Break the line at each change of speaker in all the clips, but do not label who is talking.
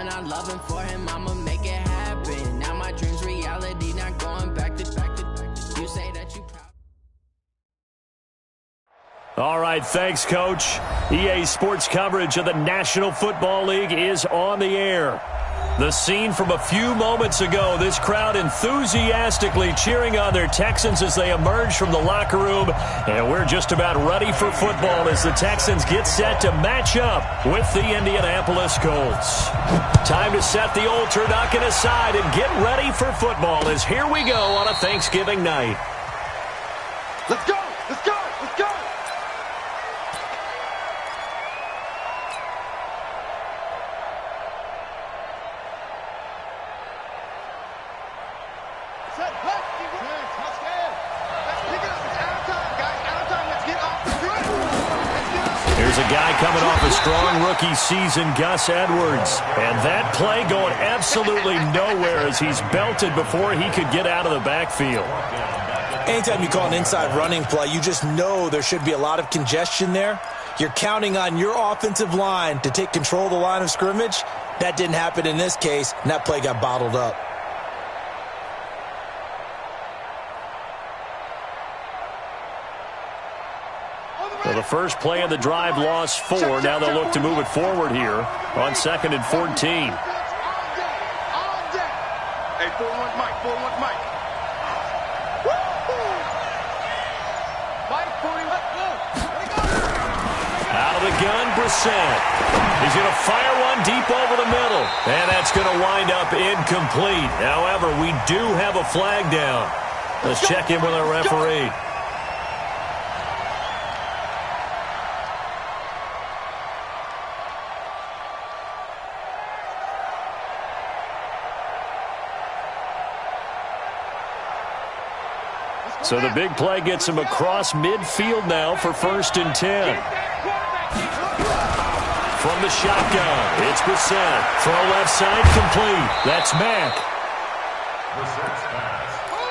son, I'm loving for him, I'ma make it happen. Now my dream's reality, not going back to you say that you proud.
All right, thanks, Coach. EA Sports coverage of the National Football League is on the air. The scene from a few moments ago, this crowd enthusiastically cheering on their Texans as they emerge from the locker room. And we're just about ready for football as the Texans get set to match up with the Indianapolis Colts. Time to set the old turducken aside and get ready for football as here we go on a Thanksgiving night.
Let's go! Let's go! Let's go!
Here's a guy coming off a strong rookie season, Gus Edwards. And that play going absolutely nowhere as he's belted before he could get out of the backfield.
Anytime you call an inside running play, you just know there should be a lot of congestion there. You're counting on your offensive line to take control of the line of scrimmage. That didn't happen in this case, and that play got bottled up.
Well, the first play of the drive lost 4. Now they'll look to move it forward here on 2nd and 14.
Hey, 4-1 Mike, 4-1 Mike. Mike, 4-1.
Out of the gun, Brissett. He's going to fire one deep over the middle. And that's going to wind up incomplete. However, we do have a flag down. Let's check in with our referee. So the big play gets him across midfield now for 1st and 10. From the shotgun, it's Brissett. Throw left side complete. That's Mack.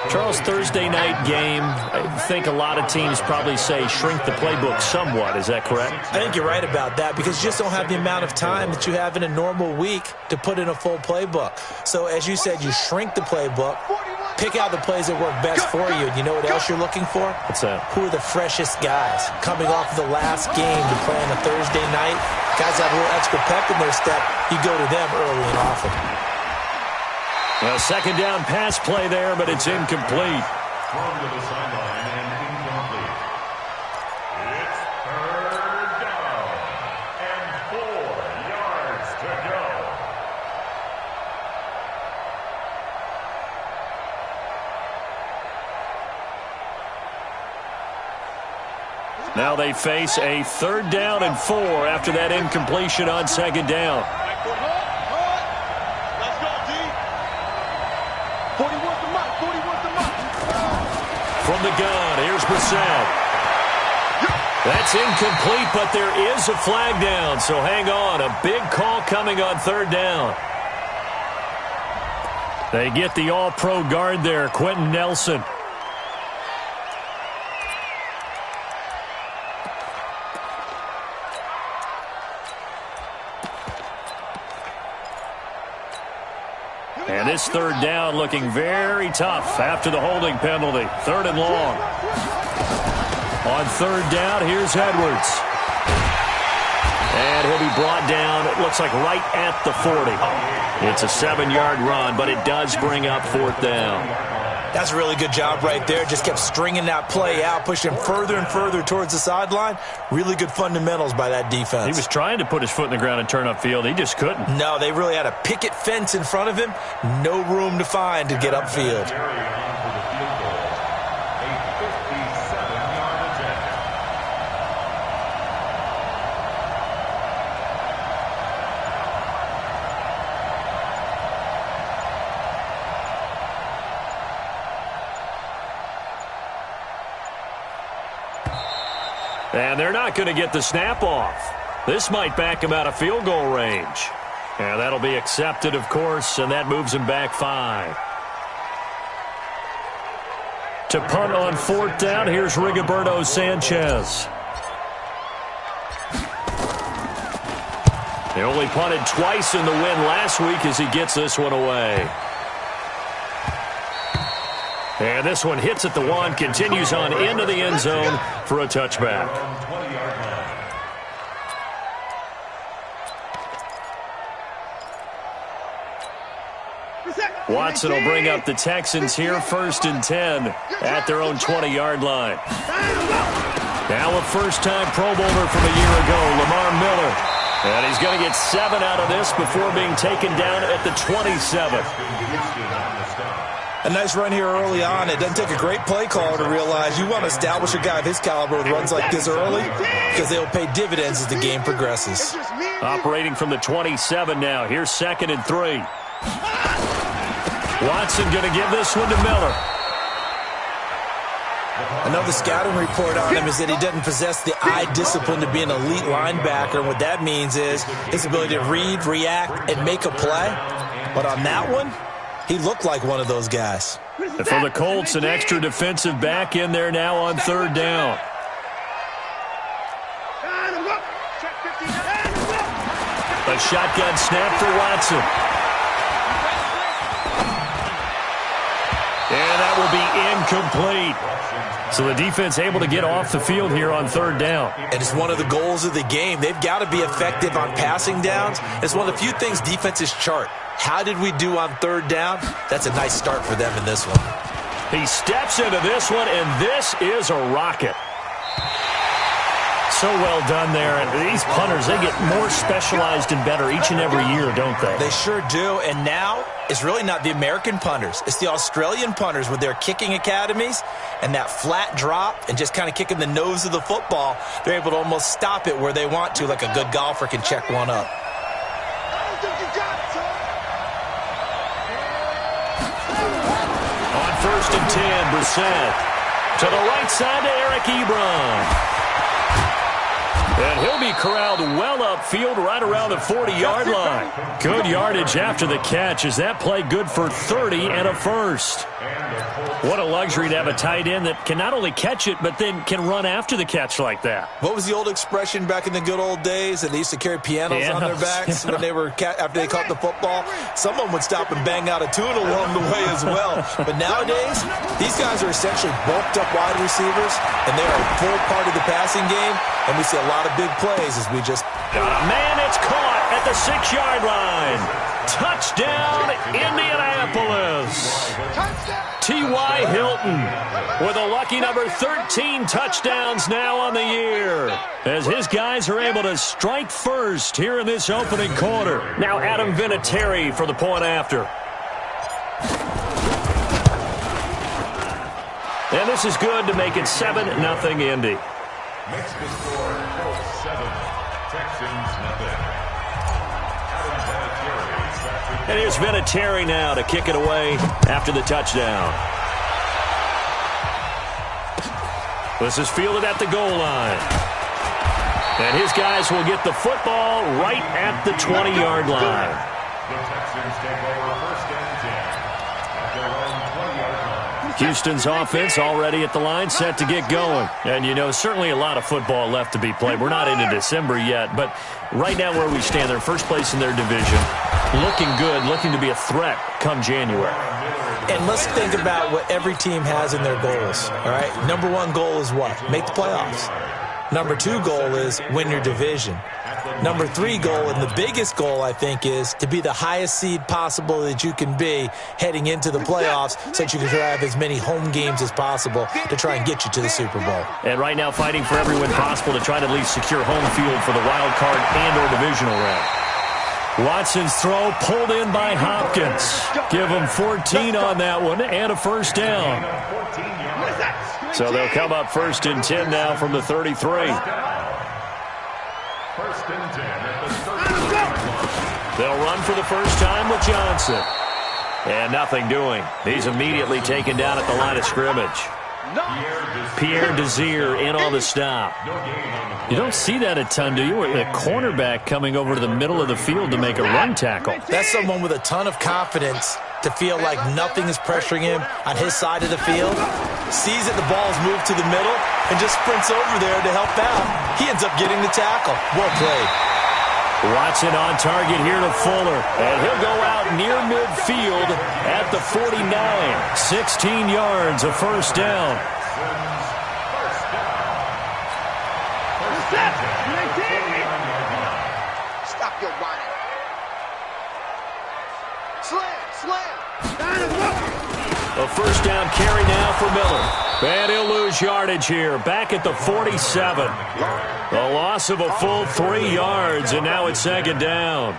Charles, Thursday night game, I think a lot of teams probably say shrink the playbook somewhat. Is that correct?
I think you're right about that because you just don't have the amount of time that you have in a normal week to put in a full playbook. So as you said, you shrink the playbook. Pick out the plays that work best for you. And you know what else you're looking for?
What's that?
Who are the freshest guys coming off of the last game to play on a Thursday night? Guys have a little extra pep in their step. You go to them early and often.
Well, 2nd down pass play there, but it's incomplete.
Thrown to the sideline and incomplete. It's 3rd down and 4 yards to go.
Now they face a 3rd down and 4 after that incompletion on 2nd down.
Let's go, D. 41 to Mike, 41 to Mike.
From the gun, here's Brissett. That's incomplete, but there is a flag down, so hang on. A big call coming on 3rd down. They get the all-pro guard there, Quentin Nelson. And this 3rd down looking very tough after the holding penalty. 3rd and long. On 3rd down, here's Edwards. And he'll be brought down, it looks like right at the 40. It's a 7-yard run, but it does bring up 4th down.
That's a really good job right there. Just kept stringing that play out, pushing further and further towards the sideline. Really good fundamentals by that defense.
He was trying to put his foot in the ground and turn upfield. He just couldn't.
No, they really had a picket fence in front of him. No room to find to get upfield.
And they're not going to get the snap off. This might back him out of field goal range. And that'll be accepted, of course, and that moves him back 5. To punt on 4th down, here's Rigoberto Sanchez. They only punted twice in the win last week as he gets this one away. And this one hits at the 1, continues on into the end zone for a touchback. Watson will bring up the Texans here, 1st and 10 at their own 20-yard line. Now a first-time Pro Bowler from a year ago, Lamar Miller. And he's going to get 7 out of this before being taken down at the 27.
A nice run here early on. It doesn't take a great play caller to realize you want to establish a guy of his caliber with runs like this early because they'll pay dividends as the game progresses.
Operating from the 27 now. Here's 2nd and 3. Watson going to give this one to Miller.
Another scouting report on him is that he doesn't possess the eye discipline to be an elite linebacker. And what that means is his ability to read, react, and make a play. But on that one, he looked like one of those guys.
And for the Colts, an extra defensive back in there now on 3rd down. A shotgun snap for Watson. And that will be incomplete. So the defense able to get off the field here on 3rd down.
And it's one of the goals of the game. They've got to be effective on passing downs. It's one of the few things defenses chart. How did we do on 3rd down? That's a nice start for them in this one.
He steps into this one, and this is a rocket. So well done there. And these punters, they get more specialized and better each and every year, don't they?
They sure do. And now it's really not the American punters. It's the Australian punters with their kicking academies and that flat drop and just kind of kicking the nose of the football. They're able to almost stop it where they want to, like a good golfer can check one up.
On 1st and 10, Brissett to the right side to Eric Ebron. And he'll be corralled well upfield right around the 40-yard line. Good yardage after the catch. Is that play good for 30 and a first? What a luxury to have a tight end that can not only catch it, but then can run after the catch like that.
What was the old expression back in the good old days that they used to carry pianos on their backs when they were after they caught the football? Someone would stop and bang out a tune along the way as well. But nowadays, these guys are essentially bulked up wide receivers, and they are a full part of the passing game, and we see a lot of big plays as we just...
Got a man, it's caught at the 6-yard line. Touchdown, Indianapolis. T.Y. Hilton with a lucky number 13 touchdowns now on the year as his guys are able to strike first here in this opening quarter. Now Adam Vinatieri for the point after. And this is good to make it 7-0 Indy.
Next to score, Colts 7, Texans nothing.
And here's Vinatieri now to kick it away after the touchdown. This is fielded at the goal line. And his guys will get the football right at the 20-yard line.
The Texans take over 1st and 10 at their own 20-yard line.
Houston's offense already at the line, set to get going. And, you know, certainly a lot of football left to be played. We're not into December yet, but right now where we stand, they're first place in their division. Looking good, looking to be a threat come January.
And let's think about what every team has in their goals, all right? Number 1 goal is what? Make the playoffs. Number 2 goal is win your division. Number 3 goal, and the biggest goal, I think, is to be the highest seed possible that you can be heading into the playoffs so that you can have as many home games as possible to try and get you to the Super Bowl.
And right now fighting for every win possible to try to at least secure home field for the wild card and or divisional round. Watson's throw pulled in by Hopkins. Give him 14 on that one and a first down. So they'll come up 1st and 10 now from the 33.
1st and 10 at the 30.
They'll run for the first time with Johnson. And nothing doing. He's immediately taken down at the line of scrimmage. Pierre Desir in on the stop. You don't see that a ton, do you? With a cornerback coming over to the middle of the field to make a run tackle.
That's someone with a ton of confidence to feel like nothing is pressuring him on his side of the field. Sees that the ball's moved to the middle and just sprints over there to help out. He ends up getting the tackle. Well played.
Watson on target here to Fuller. And he'll go out near midfield at the 49. 16 yards, a first down.
Stop your whining. Slam.
A first down carry now for Miller. And he'll lose yardage here. Back at the 47. A loss of a full 3 yards, and now it's second down.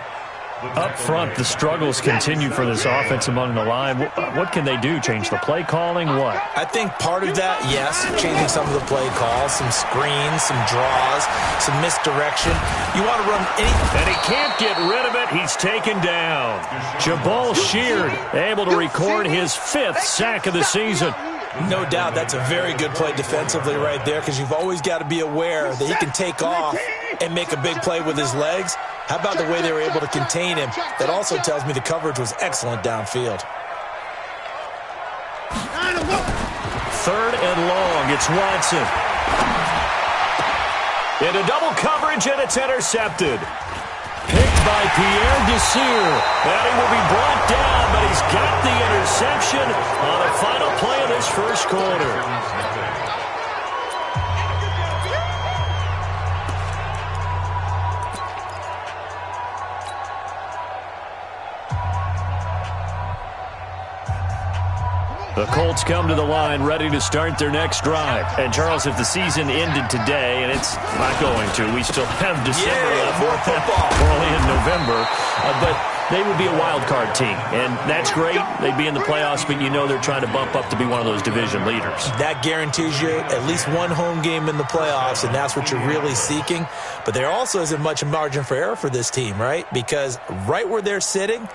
Up front, the struggles continue for this offense among the line. What can they do? Change the play calling? What?
I think part of that, yes, changing some of the play calls, some screens, some draws, some misdirection. You want to run anything.
And he can't get rid of it. He's taken down. Jabal Sheard able to record his 5th sack of the season.
No doubt that's a very good play defensively right there, because you've always got to be aware that he can take off and make a big play with his legs. How about the way they were able to contain him? That also tells me the coverage was excellent downfield.
3rd and long. It's Watson. Into double coverage, and it's intercepted. Picked by Pierre Desir. And he will be brought down, but he's got the interception on the final play of this first quarter. The Colts come to the line ready to start their next drive. And, Charles, if the season ended today, and it's not going to, we still have December left.
More football.
We're only in November. But they would be a wild card team. And that's great. They'd be in the playoffs, but you know they're trying to bump up to be one of those division leaders.
That guarantees you at least one home game in the playoffs, and that's what you're really seeking. But there also isn't much margin for error for this team, right? Because right where they're sitting,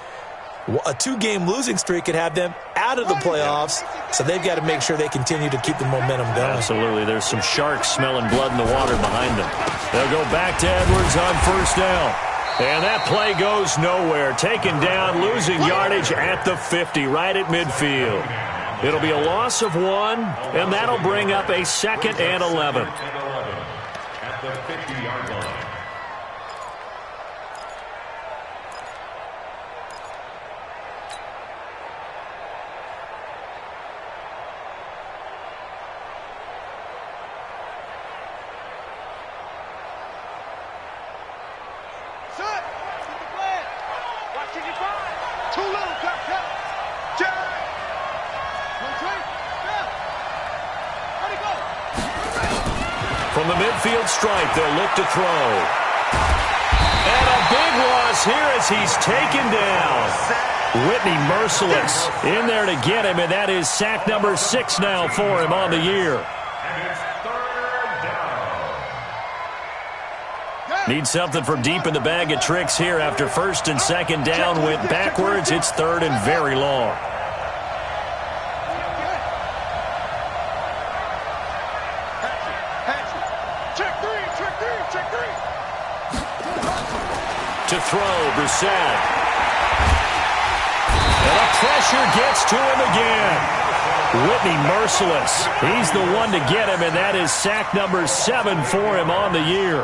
a 2-game losing streak could have them out of the playoffs, so they've got to make sure they continue to keep the momentum going.
Absolutely. There's some sharks smelling blood in the water behind them. They'll go back to Edwards on first down. And that play goes nowhere. Taken down, losing yardage at the 50, right at midfield. It'll be a loss of 1, and that'll bring up a 2nd and 11.
At the 50-yard line.
From the midfield stripe, they'll look to throw. And a big loss here as he's taken down. Whitney Merciless in there to get him, and that is sack number 6 now for him on the year.
And it's 3rd down.
Need something from deep in the bag of tricks here after 1st and 2nd down went backwards. It's 3rd and very long. To throw, Brissett. And a pressure gets to him again. Whitney Merciless. He's the one to get him, and that is sack number 7 for him on the year.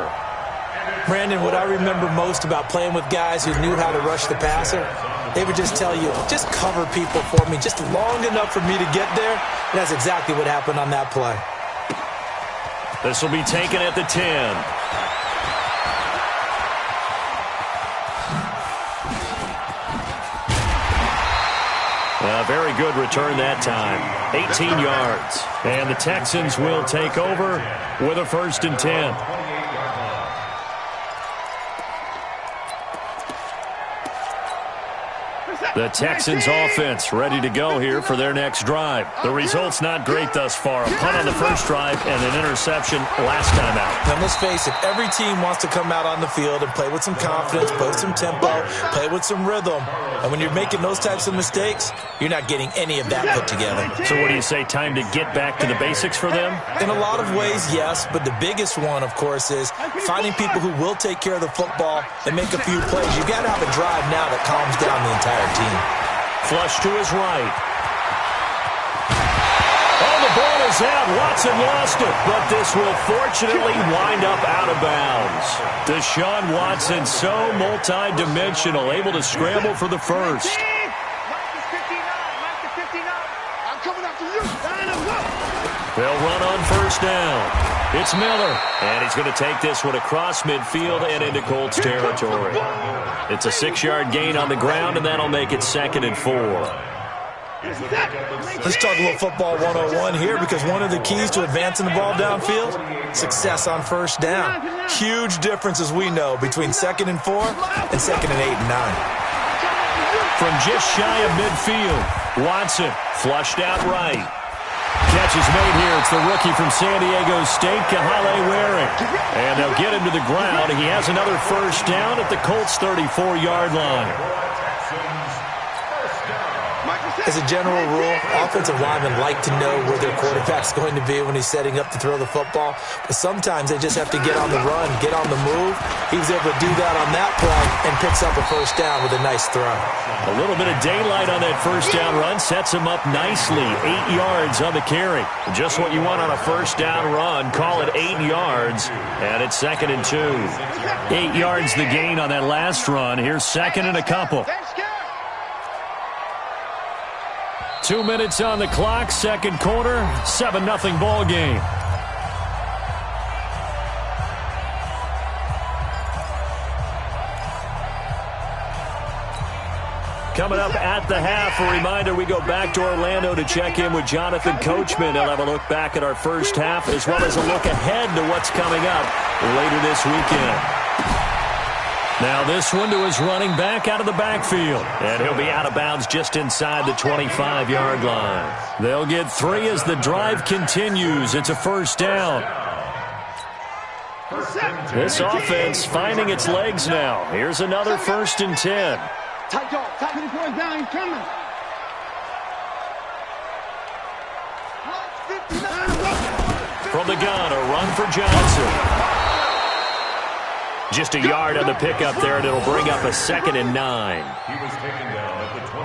Brandon, what I remember most about playing with guys who knew how to rush the passer, they would just tell you, just cover people for me, just long enough for me to get there. And that's exactly what happened on that play.
This will be taken at the 10. A very good return that time. 18 yards. And the Texans will take over with a 1st and 10. The Texans offense ready to go here for their next drive. The result's not great thus far. A punt on the first drive and an interception last time out.
Now, let's face it, every team wants to come out on the field and play with some confidence, play with some tempo, play with some rhythm. And when you're making those types of mistakes, you're not getting any of that put together.
So what do you say, time to get back to the basics for them?
In a lot of ways, yes, but the biggest one, of course, is finding people who will take care of the football and make a few plays. You got to have a drive now that calms down the entire team.
Flush to his right. Oh, the ball is is out. Watson lost it, but this will fortunately wind up out of bounds. Deshaun Watson, so multi-dimensional, able to scramble for the first. They'll run on first down. It's Miller, and he's going to take this one across midfield and into Colts territory. It's a 6-yard gain on the ground, and that'll make it 2nd and 4.
Let's talk a little football 101 here, because one of the keys to advancing the ball downfield, success on first down. Huge difference, as we know, between 2nd and 4 and 2nd and 8 and 9.
From just shy of midfield, Watson flushed out right. Catch is made here. It's the rookie from San Diego State, Kahale Waring. And they'll get him to the ground. He has another first down at the Colts' 34-yard line.
As a general rule, offensive linemen like to know where their quarterback's going to be when he's setting up to throw the football. But sometimes they just have to get on the run, get on the move. He was able to do that on that play and picks up a first down with a nice throw.
A little bit of daylight on that first down run sets him up nicely. 8 yards on the carry. Just what you want on a first down run. Call it 8 yards, and it's 2nd and 2. 8 yards the gain on that last run. Here's 2nd and a couple. 2 minutes on the clock, second quarter, 7-0 ball game. Coming up at the half, a reminder, we go back to Orlando to check in with Jonathan Coachman. He'll have a look back at our first half, as well as a look ahead to what's coming up later this weekend. Now this one to his running back out of the backfield. And he'll be out of bounds just inside the 25-yard line. They'll get 3 as the drive continues. It's a first down. This offense finding its legs now. Here's another 1st and 10.
Tight dog. Tight down. He's coming.
From the gun, a run for Johnson. Just a yard on the pickup there, and it'll bring up a 2nd and 9.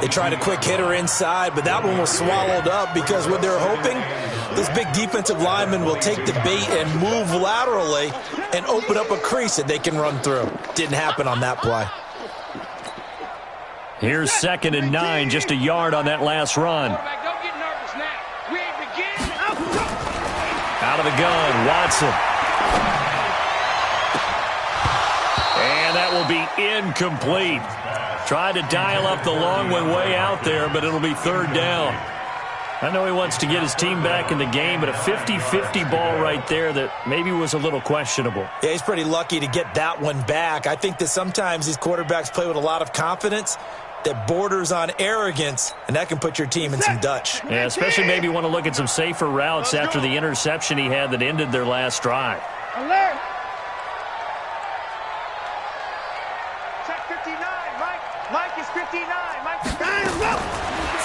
They tried a quick hitter inside, but that one was swallowed up because what they're hoping, this big defensive lineman will take the bait and move laterally and open up a crease that they can run through. Didn't happen on that play.
Here's 2nd and 9, just a yard on that last run. Out of the gun, Watson. And that will be incomplete. Tried to dial up the long one way out there, but it'll be 3rd down. I know he wants to get his team back in the game, but a 50-50 ball right there that maybe was a little questionable.
Yeah, he's pretty lucky to get that one back. I think that sometimes these quarterbacks play with a lot of confidence that borders on arrogance, and that can put your team in some Dutch.
Yeah, especially maybe want to look at some safer routes after the interception he had that ended their last drive.
Alert! Mike is 59. Mike is 59.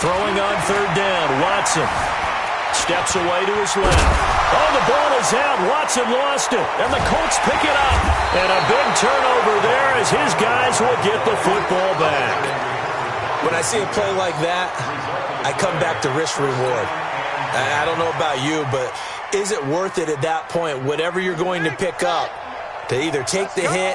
Throwing on 3rd down, Watson steps away to his left. Oh, the ball is out. Watson lost it, and the Colts pick it up. And a big turnover there as his guys will get the football back.
When I see a play like that, I come back to risk-reward. I don't know about you, but is it worth it at that point, whatever you're going to pick up, to either take the hit,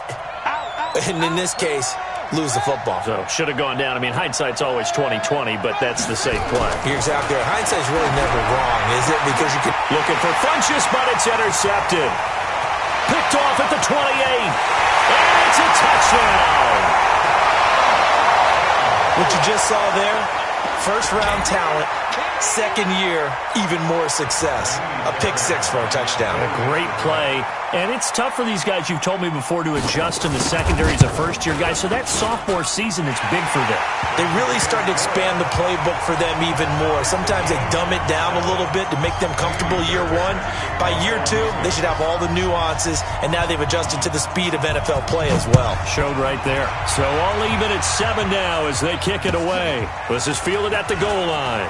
and in this case, lose the football?
So, should have gone down. I mean, hindsight's always 20/20, but that's the safe play.
You're exactly right. Hindsight's really never wrong, is it? Because you can...
Looking for Funchess, but it's intercepted. Picked off at the 28. And it's a touchdown.
What you just saw there, first-round talent, second year, even more success. A pick 6 for a touchdown.
A great play. And it's tough for these guys, you've told me before, to adjust in the secondary as a first-year guy. So that sophomore season is big for them.
They really start to expand the playbook for them even more. Sometimes they dumb it down a little bit to make them comfortable year 1. By year 2, they should have all the nuances, and now they've adjusted to the speed of NFL play as well.
Showed right there. So all even at 7 now as they kick it away. This is fielded at the goal line.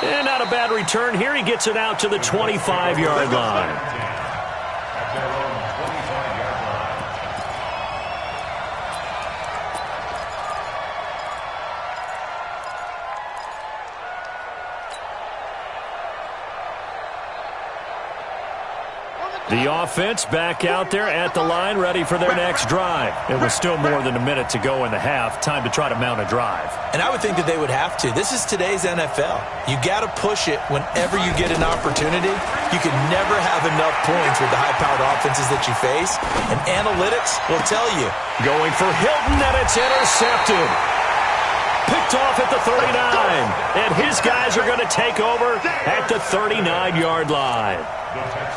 And not a bad return here. He gets it out to the 25-yard line. The offense back out there at the line, ready for their next drive. It was still more than a minute to go in the half. Time to try to mount a drive.
And I would think that they would have to. This is today's NFL. You got to push it whenever you get an opportunity. You can never have enough points with the high-powered offenses that you face. And analytics will tell you.
Going for Hilton, and it's intercepted. Picked off at the 39. And his guys are going to take over at the 39-yard line.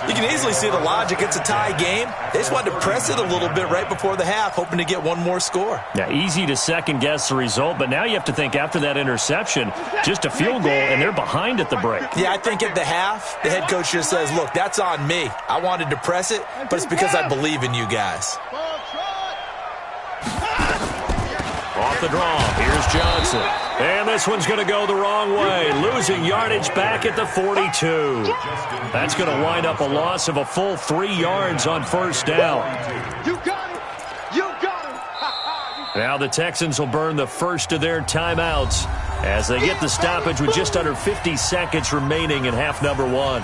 You can easily see the logic. It's a tie game. They just wanted to press it a little bit right before the half, hoping to get one more score.
Yeah, easy to second-guess the result, but now you have to think after that interception, just a field goal, and they're behind at the break.
Yeah, I think at the half, the head coach just says, look, that's on me. I wanted to press it, but it's because I believe in you guys.
Off the draw, here's Johnson. And this one's going to go the wrong way, losing yardage back at the 42. That's going to wind up a loss of a full 3 yards on first down.
You got it. You got it.
Now the Texans will burn the first of their timeouts as they get the stoppage with just under 50 seconds remaining in half number 1.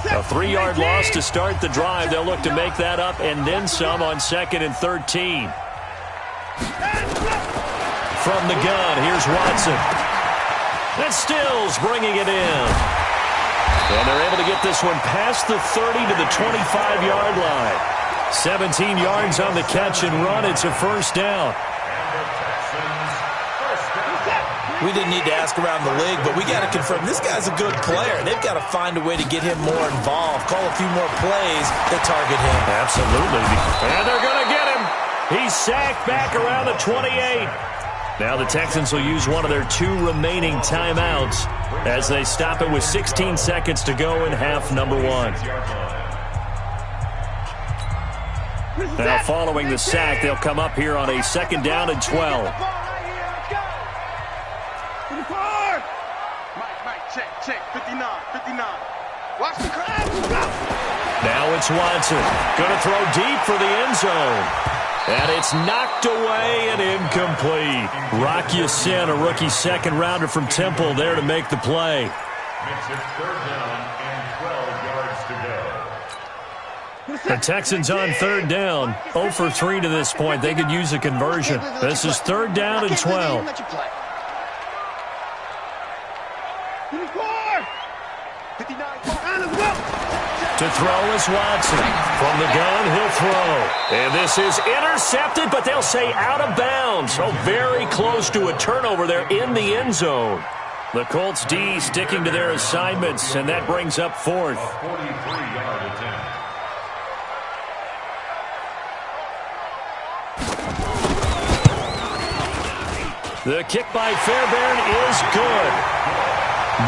A 3-yard loss to start the drive. They'll look to make that up and then some on 2nd and 13. From the gun, here's Watson. And Stills bringing it in. And they're able to get this one past the 30 to the 25-yard line. 17 yards on the catch and run. It's a first down.
We didn't need to ask around the league, but we got to confirm this guy's a good player. They've got to find a way to get him more involved, call a few more plays that target him.
Absolutely. And they're going to get him. He's sacked back around the 28. Now the Texans will use one of their 2 remaining timeouts as they stop it with 16 seconds to go in half number 1. Now following the sack, they'll come up here on a 2nd down and 12.
Check, 59. Watch the crowd.
Now it's Watson. Going to throw deep for the end zone. And it's knocked away and incomplete. Rock Ya-Sin, a rookie second-rounder from Temple, there to make the play.
Makes it 3rd down and 12 yards to go.
The Texans on 3rd down. 0 for 3 to this point. They could use a conversion. This is 3rd down and 12. To throw is Watson. From the gun, he'll throw. And this is intercepted, but they'll say out of bounds. So very close to a turnover there in the end zone. The Colts D sticking to their assignments, and that brings up 4th.
A 43-yard attempt.
The kick by Fairbairn is good.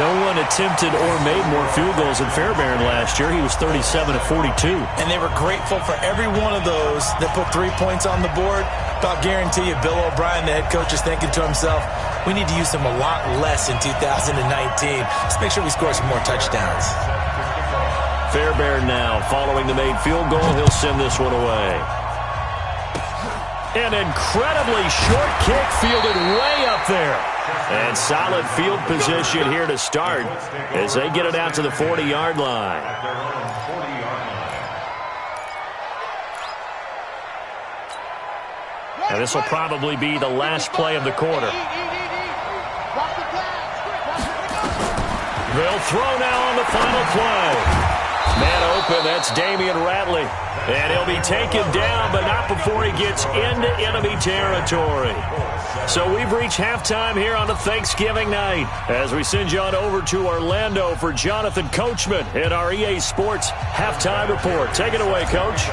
No one attempted or made more field goals than Fairbairn last year. He was 37 of 42.
And they were grateful for every one of those that put 3 points on the board. I'll guarantee you Bill O'Brien, the head coach, is thinking to himself, we need to use them a lot less in 2019. Let's make sure we score some more touchdowns.
Fairbairn now following the made field goal. He'll send this one away. An incredibly short kick fielded way up there. And solid field position here to start as they get it out to the 40-yard line. And this will probably be the last play of the quarter. They'll throw now on the final play. Man open, that's Damian Ratley. And he'll be taken down, but not before he gets into enemy territory. So we've reached halftime here on a Thanksgiving night as we send you on over to Orlando for Jonathan Coachman in our EA Sports Halftime Report. Take it away, Coach.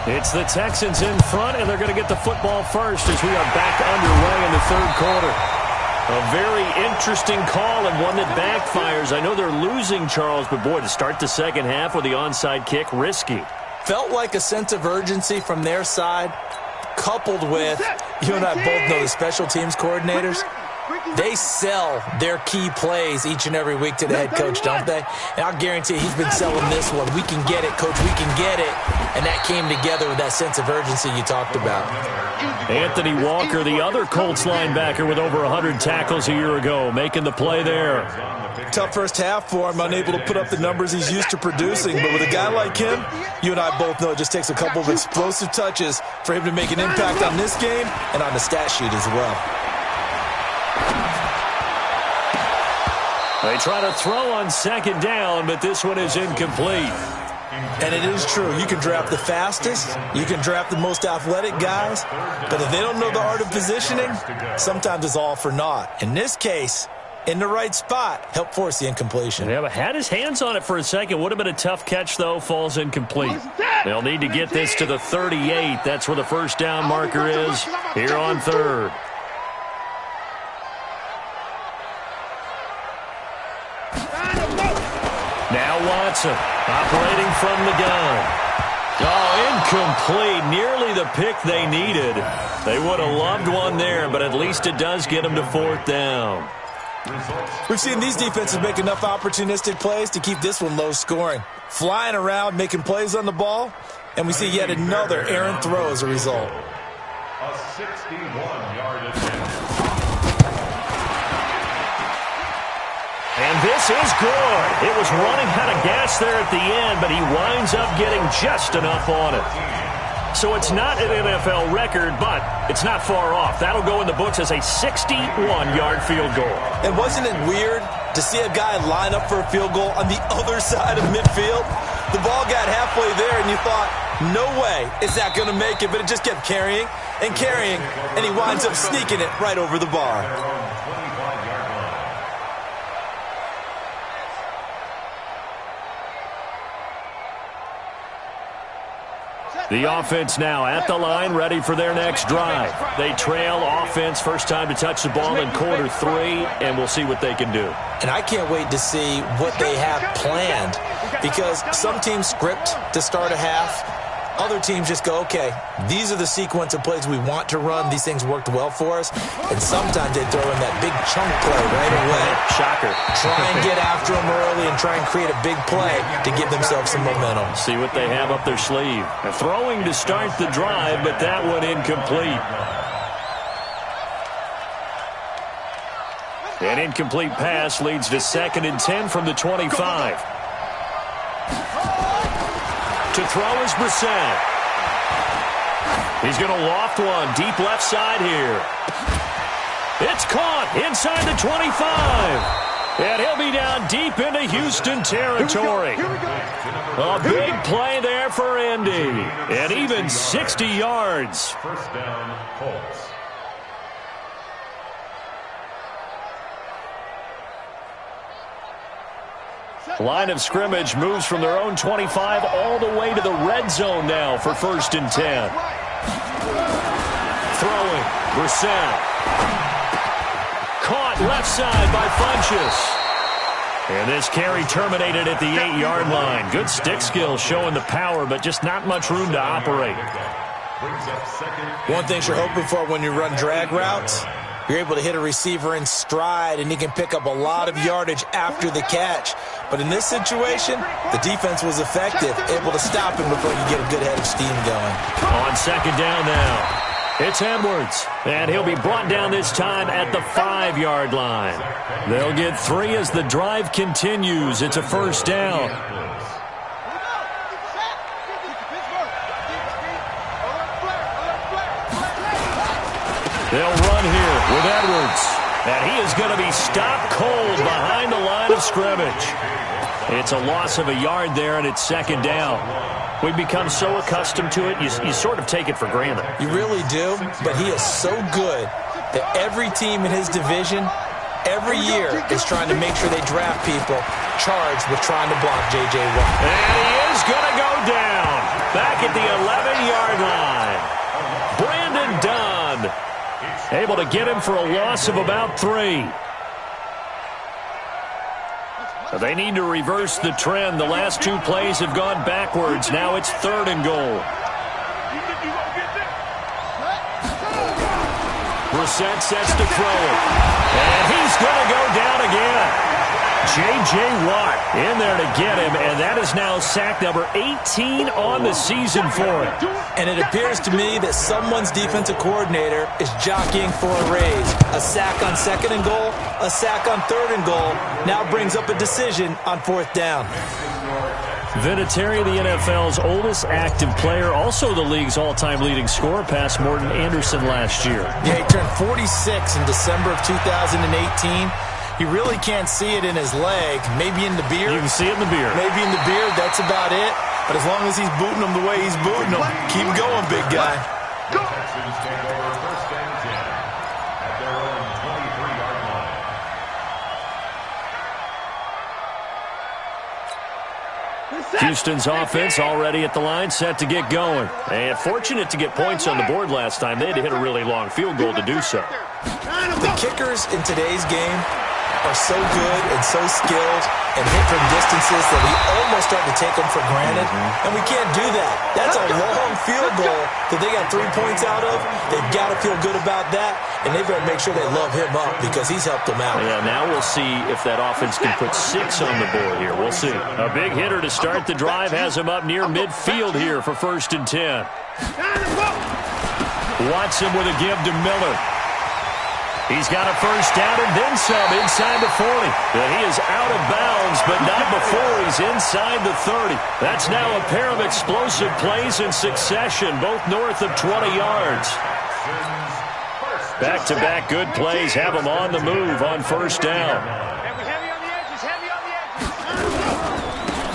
It's the Texans in front, and they're going to get the football first as we are back underway in the 3rd quarter. A very interesting call and one that backfires. I know they're losing, Charles, but boy, to start the second half with the onside kick, risky.
Felt like a sense of urgency from their side, coupled with, you and I both know the special teams coordinators, They sell their key plays each and every week to the head coach, don't they? And I'll guarantee he's been selling this one. We can get it, coach. We can get it. And that came together with that sense of urgency you talked about.
Anthony Walker, the other Colts linebacker with over 100 tackles a year ago, making the play there.
Tough first half for him, unable to put up the numbers he's used to producing. But with a guy like him, you and I both know it just takes a couple of explosive touches for him to make an impact on this game and on the stat sheet as well.
They try to throw on second down, but this one is incomplete.
And it is true. You can draft the fastest. You can draft the most athletic guys. But if they don't know the art of positioning, sometimes it's all for naught. In this case, in the right spot, help force the incompletion.
Yeah, but had his hands on it for a second. Would have been a tough catch, though. Falls incomplete. They'll need to get this to the 38. That's where the first down marker is here on third. Now Watson operating from the gun. Oh, incomplete. Nearly the pick they needed. They would have loved one there, but at least it does get them to fourth down.
We've seen these defenses make enough opportunistic plays to keep this one low scoring. Flying around, making plays on the ball, and we see yet another errant throw as a result.
A 61-yard attempt.
And this is good. It was running out of gas there at the end, but he winds up getting just enough on it. So it's not an NFL record, but it's not far off. That'll go in the books as a 61-yard field goal.
And wasn't it weird to see a guy line up for a field goal on the other side of midfield? The ball got halfway there, and you thought, no way is that going to make it, but it just kept carrying, and he winds up sneaking it right over the bar.
The offense now at the line, ready for their next drive. They trail offense, first time to touch the ball in quarter three, and we'll see what they can do.
And I can't wait to see what they have planned, because some teams script to start a half. Other teams just go, okay, these are the sequence of plays we want to run. These things worked well for us. And sometimes they throw in that big chunk play right away.
Shocker.
Try and get after them early and try and create a big play to give themselves some momentum.
See what they have up their sleeve. Throwing to start the drive, but that one incomplete. An incomplete pass leads to 2nd and 10 from the 25. To throw is Brissett. He's going to loft one deep left side here. It's caught inside the 25. And he'll be down deep into Houston territory. A big play there for Indy. And even 60 yards.
First down, Colts.
Line of scrimmage moves from their own 25 all the way to the red zone now for 1st and 10. Throwing, Brissett. Caught left side by Funchess. And this carry terminated at the 8-yard line. Good stick skills showing the power, but just not much room to operate.
One thing you're hoping for when you run drag routes, you're able to hit a receiver in stride, and he can pick up a lot of yardage after the catch. But in this situation, the defense was effective, able to stop him before you get a good head of steam going.
On 2nd down now, it's Edwards, and he'll be brought down this time at the 5-yard line. They'll get 3 as the drive continues. It's a 1st down. They'll run here with Edwards. And he is going to be stopped cold behind the line of scrimmage. It's a loss of a yard there, and it's 2nd down. We've become so accustomed to it, you sort of take it for granted.
You really do, but he is so good that every team in his division, every year, is trying to make sure they draft people charged with trying to block J.J. Watt.
And he is going to go down back at the 11-yard line. Brandon Dunn able to get him for a loss of about 3. They need to reverse the trend. The last 2 plays have gone backwards. Now it's 3rd and goal. Brissett sets to throw it. And he's going to go down again. J.J. Watt in there to get him, and that is now sack number 18 on the season for him.
And it appears to me that someone's defensive coordinator is jockeying for a raise. A sack on 2nd and goal, a sack on 3rd and goal, now brings up a decision on 4th down.
Vinatieri, the NFL's oldest active player, also the league's all-time leading scorer, past Morton Anderson last year.
Yeah, he turned 46 in December of 2018. He really can't see it in his leg. Maybe in the beard.
You can see it in the beard.
Maybe in the beard. That's about it. But as long as he's booting them the way he's booting them, keep going, big guy.
The Texans take over 1st and 10 at their own 23-yard line.
Houston's offense already at the line, set to get going. And fortunate to get points on the board last time. They had to hit a really long field goal to do so.
The kickers in today's game are so good and so skilled and hit from distances that we almost start to take them for granted. And we can't do that. That's a long field goal that they got 3 points out of. They've got to feel good about that, and they better make sure they love him up because he's helped them out.
Yeah, now we'll see if that offense can put 6 on the board here. We'll see. A big hitter to start the drive has him up near midfield here for 1st and 10. Watson with a give to Miller. He's got a 1st down and then some inside the 40. And he is out of bounds, but not before he's inside the 30. That's now a pair of explosive plays in succession, both north of 20 yards. Back-to-back good plays have him on the move on 1st down.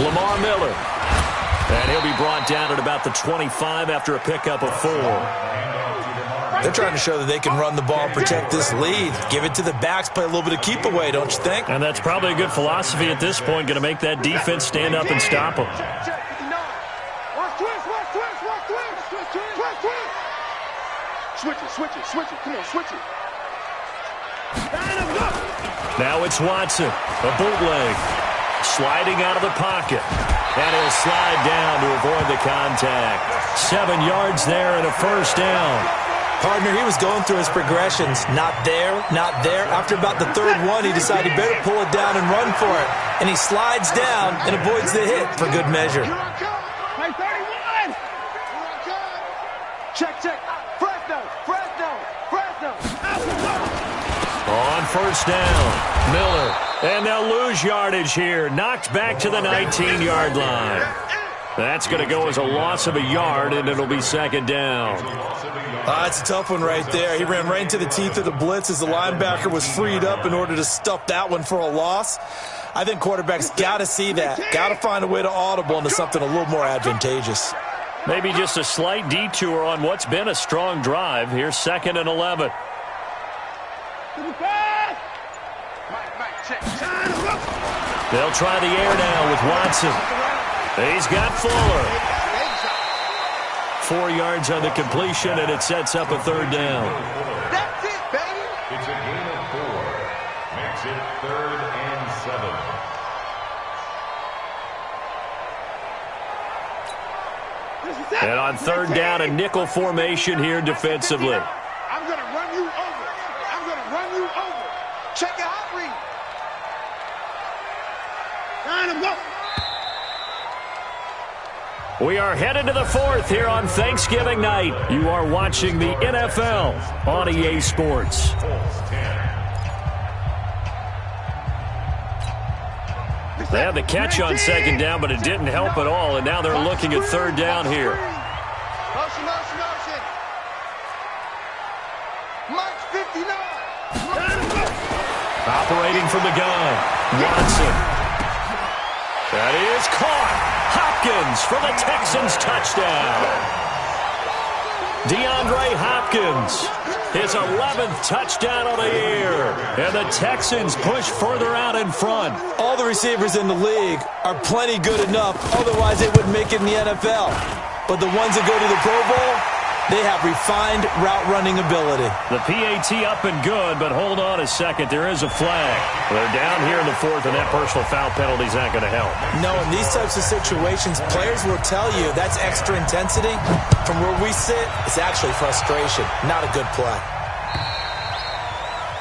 Lamar Miller. And he'll be brought down at about the 25 after a pickup of 4.
They're trying to show that they can run the ball and protect this lead. Give it to the backs, play a little bit of keep away, don't you think?
And that's probably a good philosophy at this point, going to make that defense stand up and stop them.
Switch it. Come on, switch it.
Now it's Watson, a bootleg. Sliding out of the pocket. And he'll slide down to avoid the contact. 7 yards there and a 1st down.
Partner, he was going through his progressions. Not there, not there. After about the 3rd one, he decided he better pull it down and run for it. And he slides down and avoids the hit for good measure.
Hey, 31! Check. Fresno.
On 1st down, Miller. And they'll lose yardage here. Knocked back to the 19-yard line. That's going to go as a loss of a yard, and it'll be 2nd down.
It's a tough one right there. He ran right into the teeth of the blitz as the linebacker was freed up in order to stuff that one for a loss. I think quarterbacks got to see that. Got to find a way to audible into something a little more advantageous.
Maybe just a slight detour on what's been a strong drive. Here's 2nd and 11. They'll try the air now with Watson. He's got Fuller. 4 yards on the completion, and it sets up a 3rd down.
That's it, baby.
It's a gain of 4. Makes it 3rd and 7.
And on 3rd down, a nickel formation here defensively.
I'm going to run you over. Check your hot read.
We are headed to the 4th here on Thanksgiving night. You are watching the NFL on EA Sports. They had the catch on 2nd down, but it didn't help at all, and now they're looking at 3rd down here.
Motion. March 59.
Operating from the gun, Watson. That is caught. Hopkins for the Texans touchdown. DeAndre Hopkins, his 11th touchdown of the year. And the Texans push further out in front.
All the receivers in the league are plenty good enough, otherwise they wouldn't make it in the NFL. But the ones that go to the Pro Bowl, they have refined route running ability.
The PAT up and good, but hold on a second. There is a flag. They're down here in the 4th, and that personal foul penalty is not going to help.
No, in these types of situations, players will tell you that's extra intensity. From where we sit, it's actually frustration, not a good play.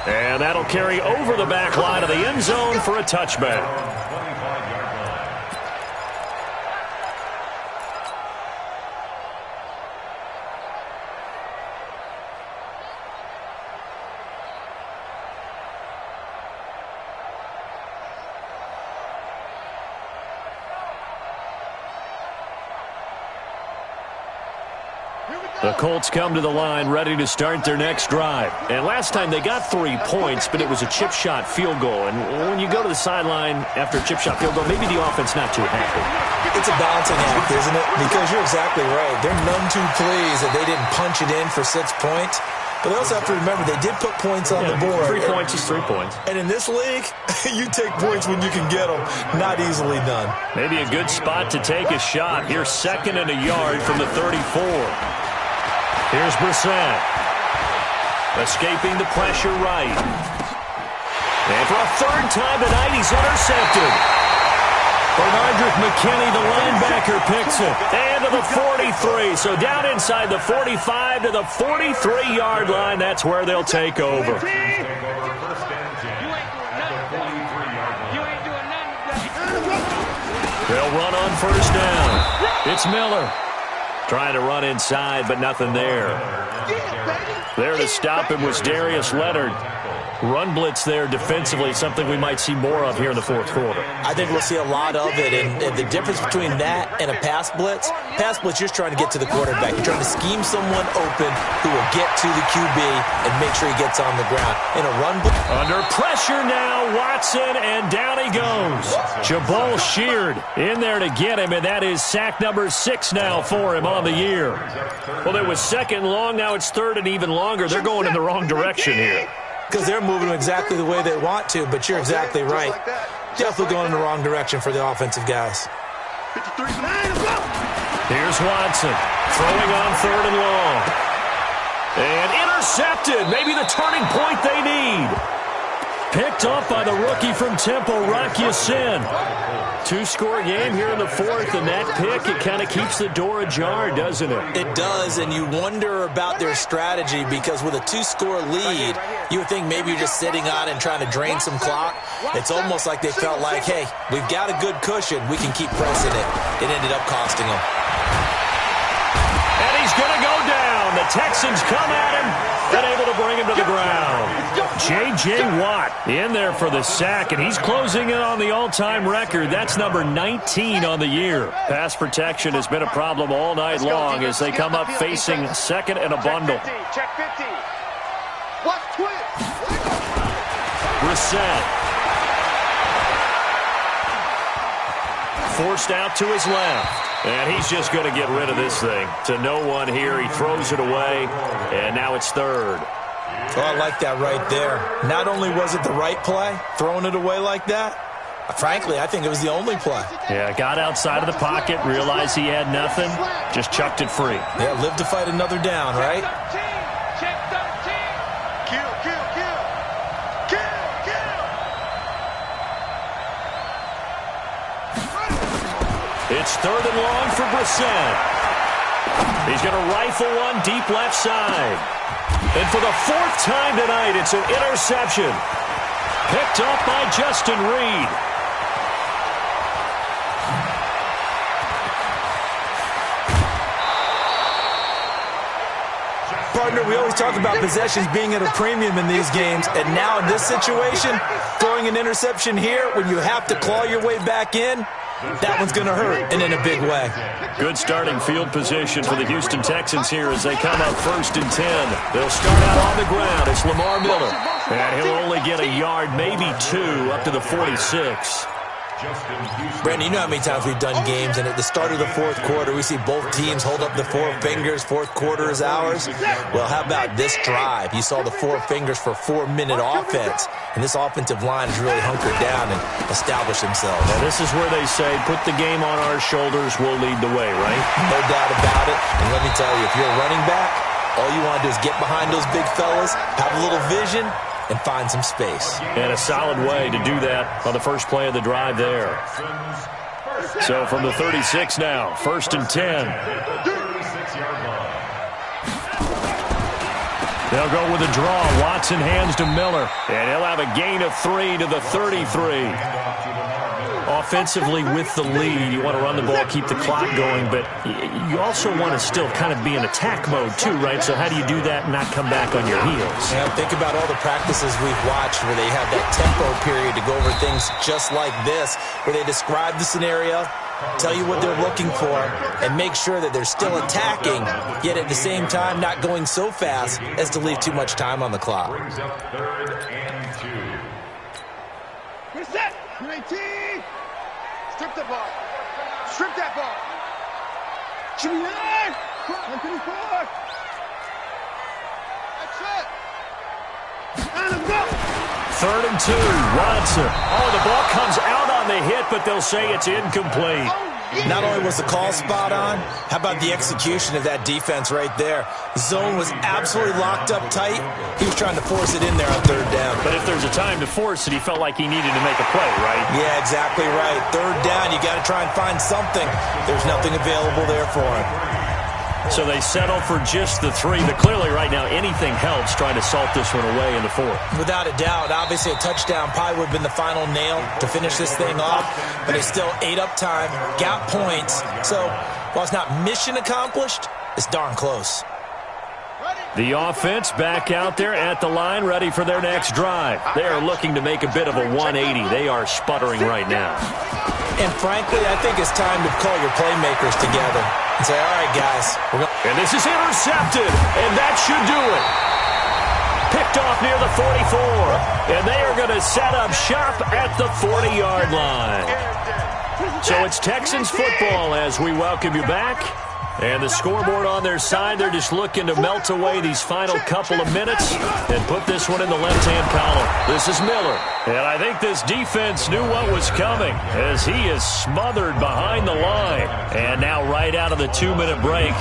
And that'll carry over the back line of the end zone for a touchback. The Colts come to the line ready to start their next drive. And last time they got 3 points, but it was a chip shot field goal. And when you go to the sideline after a chip shot field goal, maybe the offense not too happy.
It's a balancing act, isn't it? Because you're exactly right. They're none too pleased that they didn't punch it in for 6 points. But they also have to remember they did put points on the board.
3 points is 3 points.
And in this league, you take points when you can get them. Not easily done.
Maybe a good spot to take a shot. Here's 2nd and a yard from the 34. Here's Brissett. Escaping the pressure right. And for a 3rd time tonight, he's intercepted. Bernardrick McKinney, the linebacker, picks it. And to the 43. So down inside the 45 to the 43-yard line. That's where they'll take over. They'll run on 1st down. It's Miller. Trying to run inside, but nothing there. There to stop him was Darius Leonard. Run blitz there defensively, something we might see more of here in the 4th quarter.
I think we'll see a lot of it, and the difference between that and a pass blitz, you're just trying to get to the quarterback. You're trying to scheme someone open who will get to the QB and make sure he gets on the ground. In a run blitz.
Under pressure now, Watson, and down he goes. Jabal Sheard in there to get him, and that is sack number 6 now for him on the year. Well, it was 2nd long, now it's 3rd and even longer. They're going in the wrong direction here.
Because they're moving exactly the way they want to, but you're exactly right. Definitely going in the wrong direction for the offensive guys.
Here's Watson, throwing on 3rd and long. And intercepted, maybe the turning point they need. Picked off by the rookie from Temple, Rock Ya-Sin. 2-score game here in the 4th, and that pick, it kind of keeps the door ajar, doesn't it?
It does, and you wonder about their strategy because with a 2-score lead, you would think maybe you're just sitting on and trying to drain some clock. It's almost like they felt like, hey, we've got a good cushion. We can keep pressing it. It ended up costing them.
And he's going to go down. The Texans come at him and able to bring him to the ground. J.J. Watt in there for the sack, and he's closing in on the all-time record. That's number 19 on the year. Pass protection has been a problem all night long as they come up facing 2nd and a bundle.
Check 50. Watch twist.
Brissett. Forced out to his left. And he's just going to get rid of this thing. To no one here. He throws it away, and now it's 3rd.
Oh, I like that right there. Not only was it the right play, throwing it away like that, frankly, I think it was the only play.
Yeah, got outside of the pocket, realized he had nothing, just chucked it free.
Yeah, live to fight another down, right?
It's 3rd and long for Brissett. He's going to rifle one deep left side. And for the 4th time tonight, it's an interception. Picked up by Justin Reed.
Partner, we always talk about possessions being at a premium in these games, and now in this situation, throwing an interception here when you have to claw your way back in, that one's going to hurt, and in a big way.
Good starting field position for the Houston Texans here as they come up 1st and 10. They'll start out on the ground. It's Lamar Miller. And he'll only get a yard, maybe 2, up to the 46.
Brandon, you know how many times we've done games, and at the start of the 4th quarter, we see both teams hold up the 4 fingers, 4th quarter is ours. Well, how about this drive? You saw the 4 fingers for 4-minute offense, and this offensive line has really hunkered down and established themselves.
Now, this is where they say, put the game on our shoulders, we'll lead the way, right?
No doubt about it, and let me tell you, if you're a running back, all you want to do is get behind those big fellas, have a little vision, and find some space.
And a solid way to do that on the first play of the drive there. So from the 36 now, 1st and 10. They'll go with a draw. Watson hands to Miller, and he'll have a gain of 3 to the 33. Offensively with the lead, you want to run the ball, keep the clock going, but you also want to still kind of be in attack mode too, right? So how do you do that and not come back on your heels?
Yeah, think about all the practices we've watched where they have that tempo period to go over things just like this, where they describe the scenario, tell you what they're looking for, and make sure that they're still attacking, yet at the same time not going so fast as to leave too much time on the clock.
Brings up 3rd and 2.
Get set. 19. Strip the ball. Strip that ball. Jimmy 9. 154. That's it. And a go.
3rd and 2. Watson. Oh, the ball comes out on the hit, but they'll say it's incomplete.
Not only was the call spot on, how about the execution of that defense right there? Zone was absolutely locked up tight. He was trying to force it in there on 3rd down.
But if there's a time to force it, he felt like he needed to make a play, right?
Yeah, exactly right. 3rd down, you got to try and find something. There's nothing available there for him.
So they settle for just the 3, but clearly right now anything helps trying to salt this one away in the 4th.
Without a doubt, obviously a touchdown probably would have been the final nail to finish this thing off, but they still ate up time, got points. So while it's not mission accomplished, it's darn close.
The offense back out there at the line, ready for their next drive. They are looking to make a bit of a 180. They are sputtering right now.
And frankly, I think it's time to call your playmakers together and say, all right, guys.
And this is intercepted, and that should do it. Picked off near the 44, and they are going to set up shop at the 40-yard line. So it's Texans football as we welcome you back. And the scoreboard on their side, they're just looking to melt away these final couple of minutes and put this one in the left-hand column. This is Miller. And I think this defense knew what was coming as he is smothered behind the line. And now right out of the 2-minute break,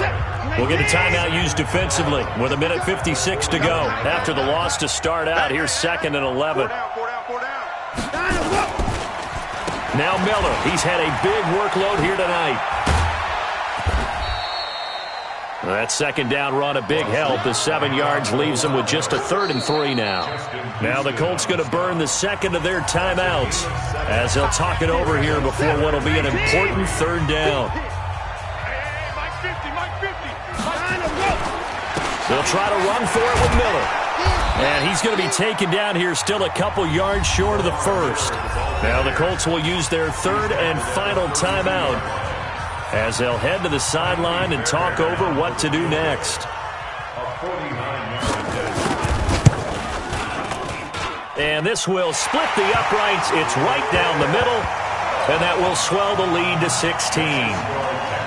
we'll get a timeout used defensively with 1:56 to go. After the loss to start out, here's 2nd and 11. Now Miller, he's had a big workload here tonight. That 2nd down run a big help. The 7 yards leaves them with just a 3rd and 3 now. Now the Colts going to burn the 2nd of their timeouts as they'll talk it over here before what will be an important 3rd down. They'll try to run for it with Miller. And he's going to be taken down here still a couple yards short of the 1st. Now the Colts will use their 3rd and final timeout as they'll head to the sideline and talk over what to do next. And this will split the uprights. It's right down the middle, and that will swell the lead to 16.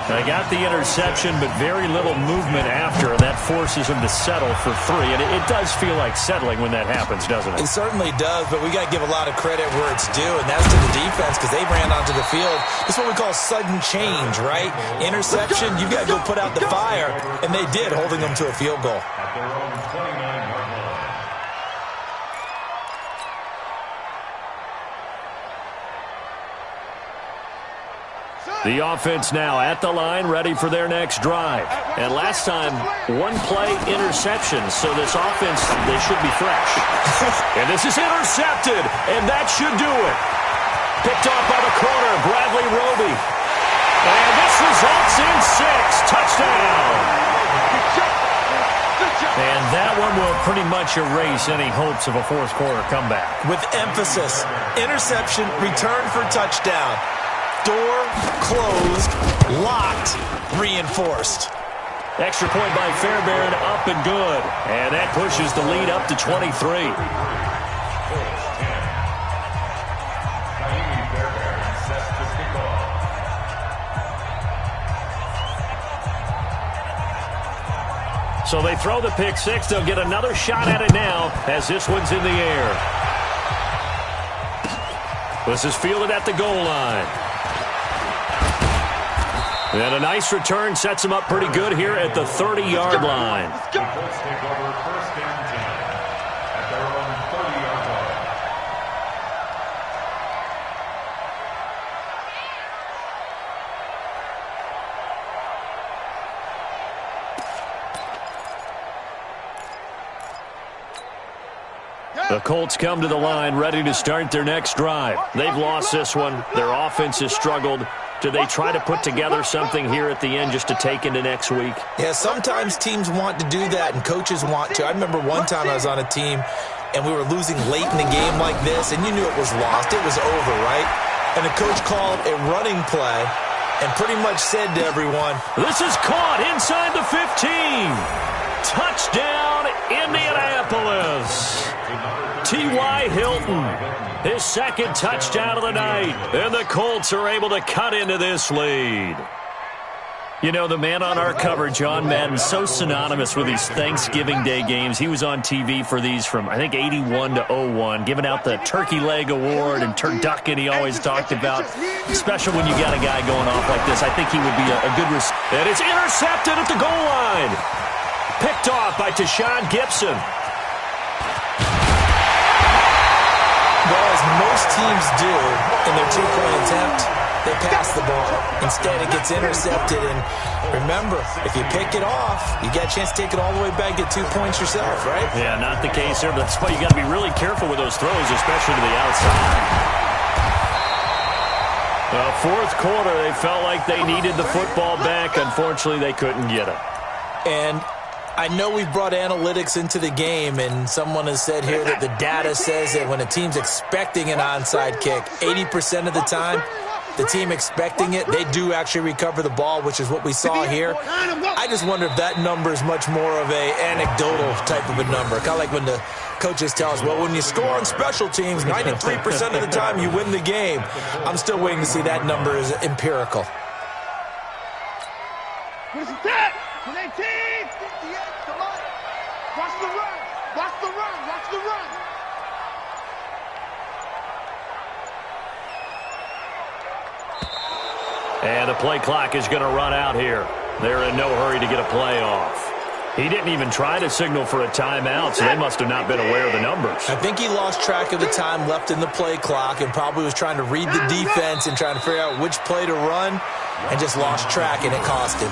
They got the interception, but very little movement after, and that forces them to settle for 3. And it does feel like settling when that happens, doesn't it?
It certainly does, but we got to give a lot of credit where it's due, and that's to the defense because they ran onto the field. This is what we call sudden change, right? Interception, you've got to go put out the fire, and they did, holding them to a field goal.
At their own 29-yard line.
The offense now at the line, ready for their next drive. And last time, 1-play interception, so this offense, they should be fresh. And this is intercepted, and that should do it. Picked off by the corner, Bradley Roby. And this results in 6. Touchdown. And that one will pretty much erase any hopes of a fourth-quarter comeback.
With emphasis, interception, return for touchdown. Door closed, locked, reinforced.
Extra point by Fairbairn, up and good. And that pushes the lead up to 23. So they throw the pick 6. They'll get another shot at it now as this one's in the air. This is fielded at the goal line. And a nice return sets him up pretty good here at the 30-yard line.
The Colts take over 1st and 10 at their own 30-yard line.
The Colts come to the line ready to start their next drive. They've lost this one. Their offense has struggled. Do they try to put together something here at the end just to take into next week?
Yeah, sometimes teams want to do that and coaches want to. I remember one time I was on a team and we were losing late in the game like this, and you knew it was lost. It was over, right? And the coach called a running play and pretty much said to everyone,
"This is caught inside the 15. Touchdown, Indianapolis." T.Y. Hilton, his second touchdown of the night, and the Colts are able to cut into this lead. You know, the man on our cover, John Madden, so synonymous with these Thanksgiving Day games. He was on TV for these from, I think, 81 to 01, giving out the Turkey Leg Award and turducken he always talked about. Especially when you got a guy going off like this. I think he would be a good receiver. And it's intercepted at the goal line. Picked off by Tashawn Gibson.
Well, as most teams do in their two-point attempt, they pass the ball. Instead, it gets intercepted. And remember, if you pick it off, you get a chance to take it all the way back, get 2 points yourself, right?
Yeah, not the case here, but that's why you got to be really careful with those throws, especially to the outside. Fourth quarter, they felt like they needed the football back. Unfortunately, they couldn't get it.
And I know we've brought analytics into the game, and someone has said here that the data says that when a team's expecting an onside kick, 80% of the time, the team expecting it, they do actually recover the ball, which is what we saw here. I just wonder if that number is much more of a anecdotal type of a number. Kind of like when the coaches tell us, well, when you score on special teams, 93% of the time you win the game. I'm still waiting to see that number is empirical.
What is that? 18! Come on. Watch the run. Watch the run. Watch the run.
And the play clock is going to run out here. They're in no hurry to get a play off. He didn't even try to signal for a timeout, so they must have not been aware of the numbers.
I think he lost track of the time left in the play clock and probably was trying to read the defense and trying to figure out which play to run and just lost track, and it cost him.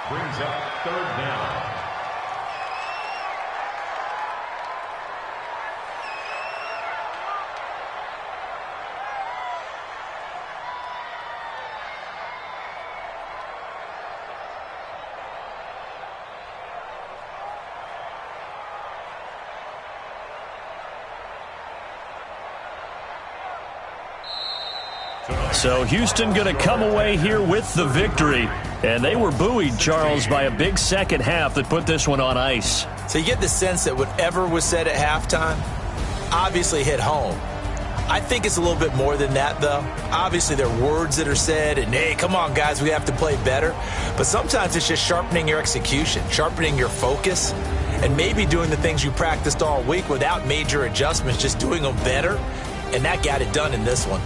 Brings up third down.
So Houston going to come away here with the victory. And they were buoyed, Charles, by a big second half that put this one on ice.
So you get the sense that whatever was said at halftime obviously hit home. I think it's a little bit more than that, though. Obviously, there are words that are said, and, hey, come on, guys, we have to play better. But sometimes it's just sharpening your execution, sharpening your focus, and maybe doing the things you practiced all week without major adjustments, just doing them better. And that got it done in this one.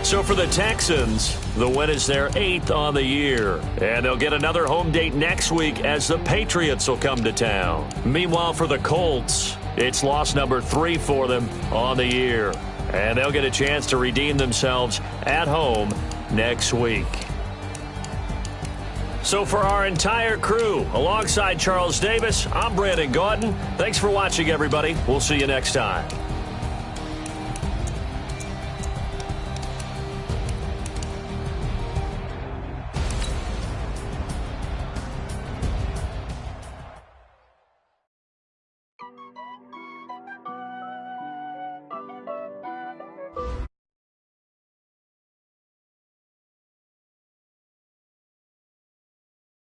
So for the Texans, the win is their 8th on the year. And they'll get another home date next week as the Patriots will come to town. Meanwhile, for the Colts, it's loss number 3 for them on the year. And they'll get a chance to redeem themselves at home next week. So for our entire crew, alongside Charles Davis, I'm Brandon Gaudin. Thanks for watching, everybody. We'll see you next time.